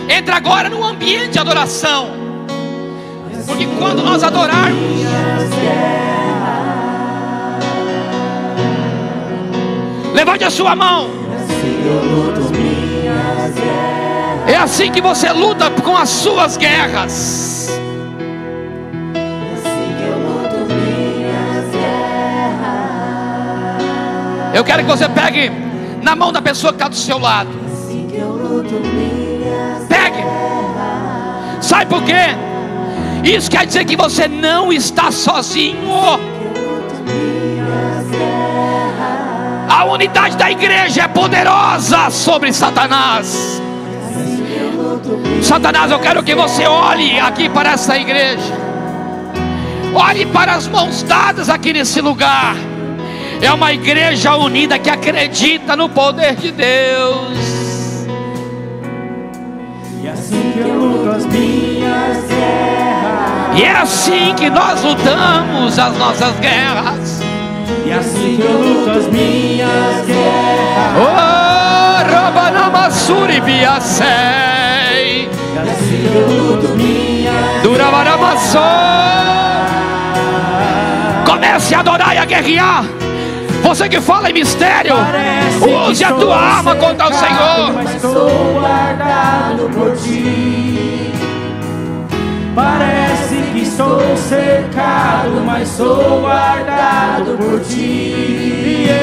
Entra agora num ambiente de adoração. Porque quando nós adorarmos, levante a sua mão. É assim que você luta com as suas guerras. Eu quero que você pegue na mão da pessoa que está do seu lado. Pegue. Sabe por quê? Isso quer dizer que você não está sozinho. A unidade da igreja é poderosa sobre Satanás. Satanás, eu quero que você olhe aqui para essa igreja. Olhe para as mãos dadas aqui nesse lugar. É uma igreja unida que acredita no poder de Deus. E assim que eu luto as minhas guerras. E é assim que nós lutamos as nossas guerras. E assim que eu luto as minhas guerras. Oh, Rabanamassuri Biasei. E assim que eu luto minhas guerras. Durabaramassou. Comece a adorar e a guerrear. Você que fala em mistério, use a tua arma contra o Senhor. Mas sou guardado por ti. Parece que estou cercado, mas sou guardado por ti.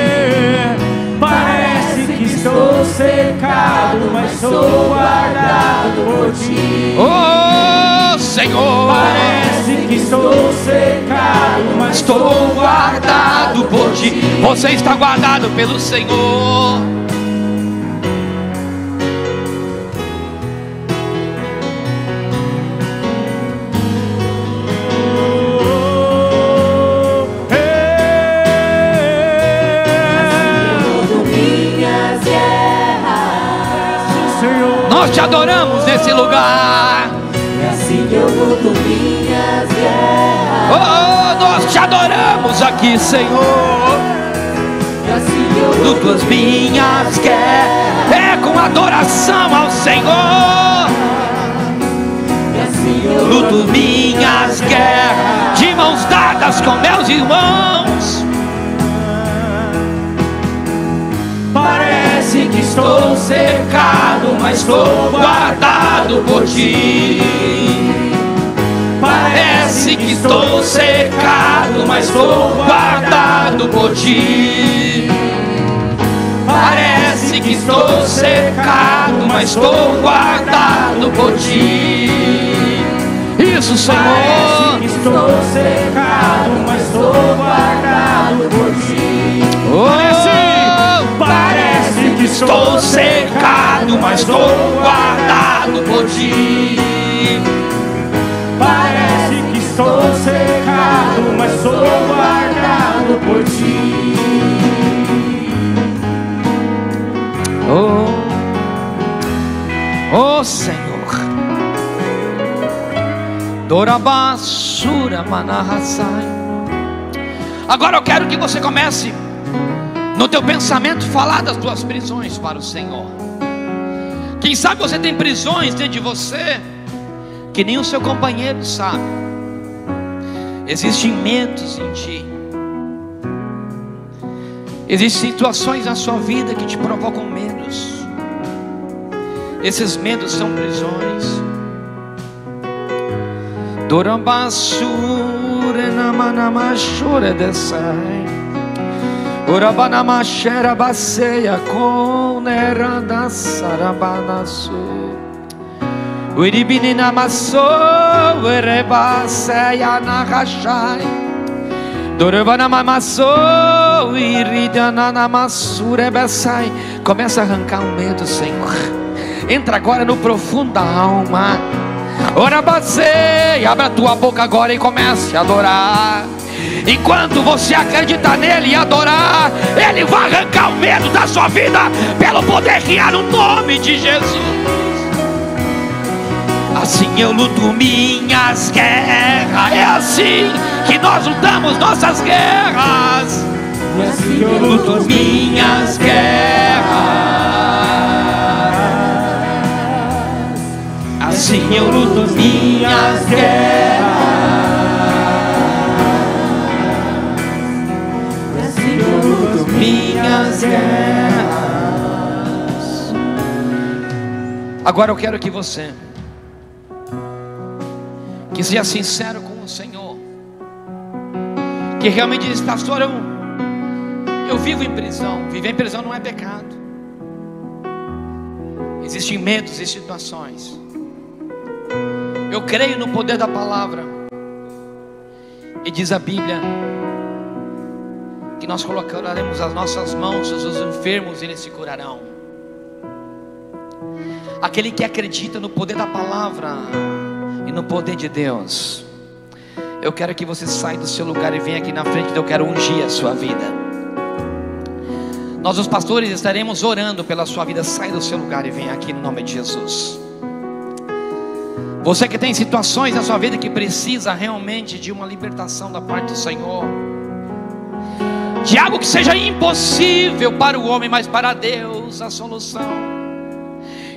Parece que estou cercado, mas sou guardado por ti. Oh Senhor, parece que estou cercado, mas estou guardado por ti. Você está guardado pelo Senhor. Nós te adoramos nesse lugar. É assim que eu luto minhas guerras. Oh, nós te adoramos aqui, Senhor. É assim que eu luto as minhas guerras. É com adoração ao Senhor. É assim que eu luto minhas guerras, de mãos dadas com meus irmãos. Parece que estou cercado, mas estou guardado por ti. Parece que estou cercado, mas estou guardado por ti. Parece que estou cercado, mas estou guardado por ti. Isso, Senhor. Parece que estou cercado, mas estou guardado por ti. Parece que estou cercado, mas estou guardado por ti. Parece que estou cercado, mas sou guardado por ti. Oh Senhor. Dorabassura manahasai. Agora eu quero que você comece no teu pensamento falar das tuas prisões para o Senhor. Quem sabe você tem prisões dentro de você que nem o seu companheiro sabe. Existem medos em ti. Existem situações na sua vida que te provocam medos. Esses medos são prisões. Dorambassure namanamashore desai. Urabanamashera baseia com neranda sarabanasu. Uribinina maso erebaseia narashai. Dorabanamaso iridananamasure besai. Começa a arrancar o medo, Senhor. Entra agora no profundo da alma. Ora basei, abra a tua boca agora e comece a adorar. Enquanto você acreditar nele e adorar, ele vai arrancar o medo da sua vida pelo poder que há no nome de Jesus. Assim eu luto minhas guerras. É assim que nós lutamos nossas guerras. E assim eu luto minhas guerras. Assim eu luto minhas guerras. E assim eu luto minhas guerras. Agora eu quero que você que seja sincero com o Senhor, que realmente diz: pastor, eu vivo em prisão. Viver em prisão não é pecado. Existem medos e situações. Eu creio no poder da palavra. E diz a Bíblia que nós colocaremos as nossas mãos sobre os enfermos e eles se curarão. Aquele que acredita no poder da palavra e no poder de Deus, eu quero que você saia do seu lugar e venha aqui na frente. Eu quero ungir a sua vida. Nós os pastores estaremos orando pela sua vida. Saia do seu lugar e venha aqui no nome de Jesus. Você que tem situações na sua vida que precisa realmente de uma libertação da parte do Senhor, de algo que seja impossível para o homem, mas para Deus a solução.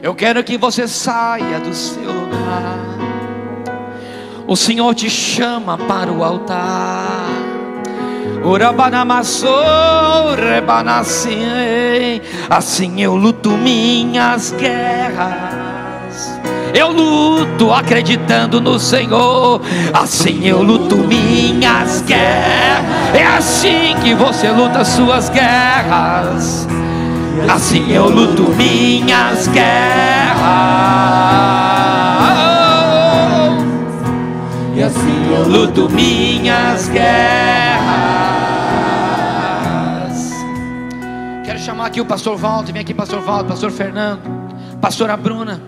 Eu quero que você saia do seu lugar. O Senhor te chama para o altar. Assim eu luto minhas guerras. Eu luto acreditando no Senhor. Assim eu luto minhas guerras. É assim que você luta suas guerras. Assim eu luto minhas guerras. E assim eu luto minhas guerras. Quero chamar aqui o pastor Walter. Vem aqui, pastor Walter, pastor Fernando, pastora Bruna.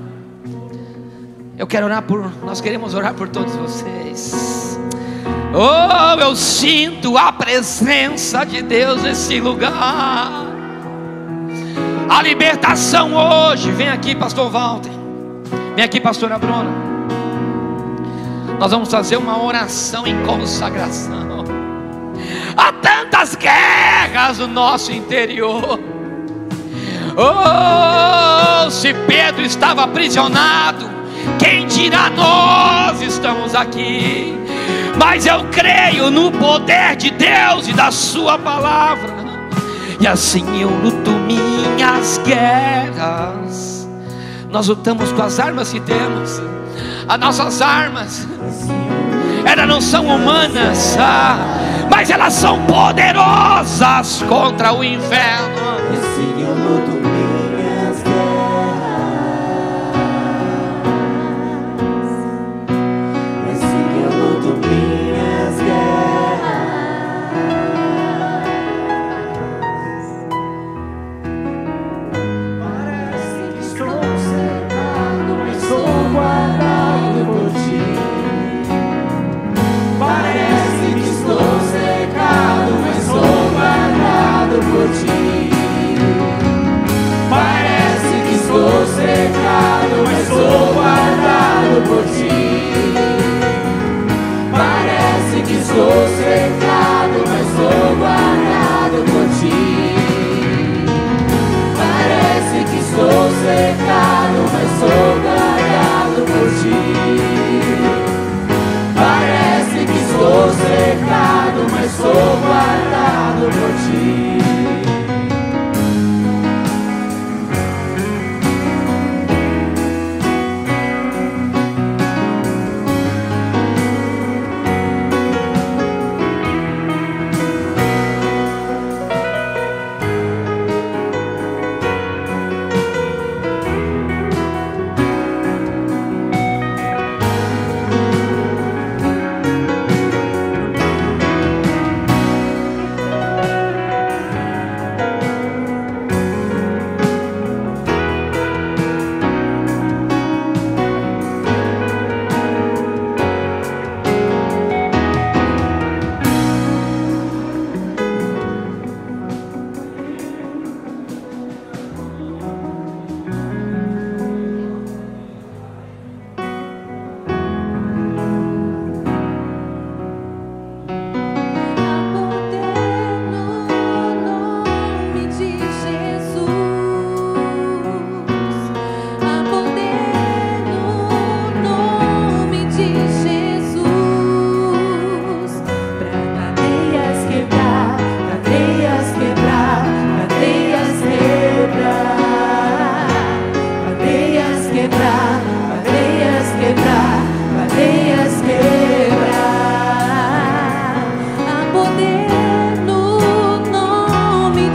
Eu quero orar nós queremos orar por todos vocês. Oh, eu sinto a presença de Deus nesse lugar. A libertação hoje. Vem aqui, pastor Walter. Vem aqui, pastora Bruna. Nós vamos fazer uma oração em consagração. Há tantas guerras no nosso interior. Oh, se Pedro estava aprisionado, quem dirá nós estamos aqui. Mas eu creio no poder de Deus e da sua palavra. E assim eu luto minhas guerras. Nós lutamos com as armas que temos. As nossas armas, elas não são humanas, mas elas são poderosas contra o inferno. E assim eu luto minhas guerras. E assim eu luto minhas guerras. Parece que estou cercado, mas sou guardado por ti. Parece que estou cercado, mas sou guardado por ti.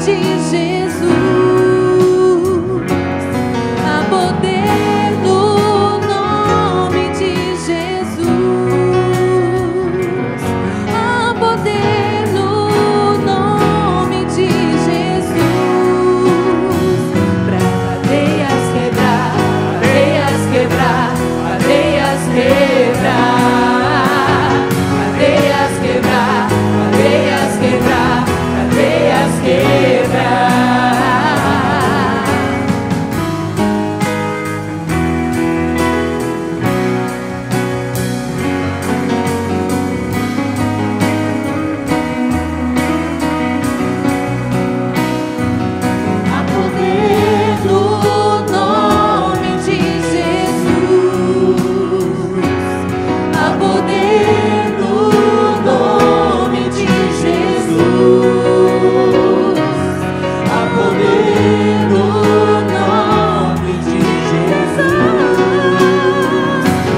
de Jesus. Há poder no nome de Jesus. Há poder no nome de Jesus. Pra cadeias quebrar, cadeias quebrar, cadeias quebrar, cadeias quebrar, cadeias quebrar, cadeias quebrar. Há poder no nome de Jesus. Há poder no nome de Jesus. Há poder no nome de Jesus.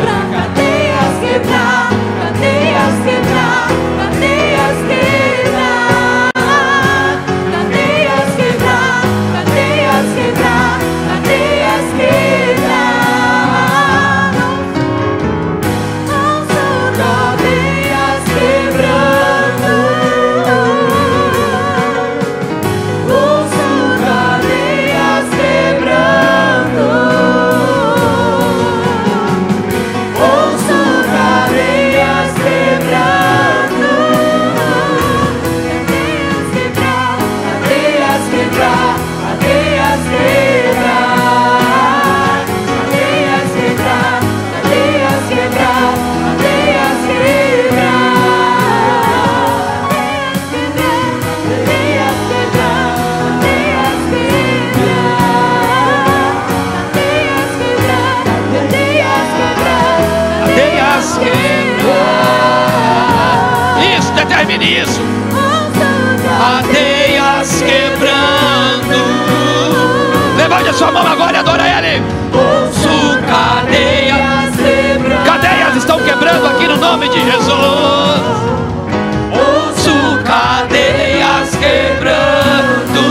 Pra cadeias quebrar, cadeias quebrar, cadeias quebrar. Cadeias quebrar, cadeias quebrar, cadeias quebrar. Ouço cadeias quebrando. Ouço cadeias quebrando. Ouço cadeias quebrando. Cadeias quebrar, cadeias quebrar, cadeias quebrar, cadeias quebrar, cadeias Cadeias quebrar. Isso, determine isso. Cadeias quebrando. Levante a sua mão agora e adora Ele. Ouço cadeias quebrando. Cadeias estão quebrando aqui no nome de Jesus. Ouço cadeias quebrando.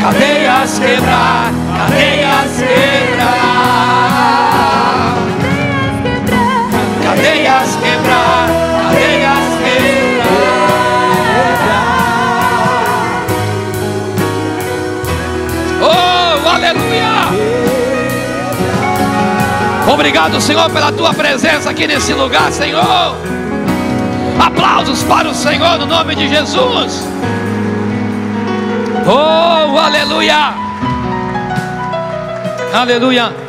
Cadeias quebrar, cadeias quebrar. Cadeias quebrar, cadeias quebrar. Oh, aleluia! Obrigado, Senhor, pela tua presença aqui nesse lugar, Senhor. Aplausos para o Senhor no nome de Jesus. Oh, aleluia! Aleluia!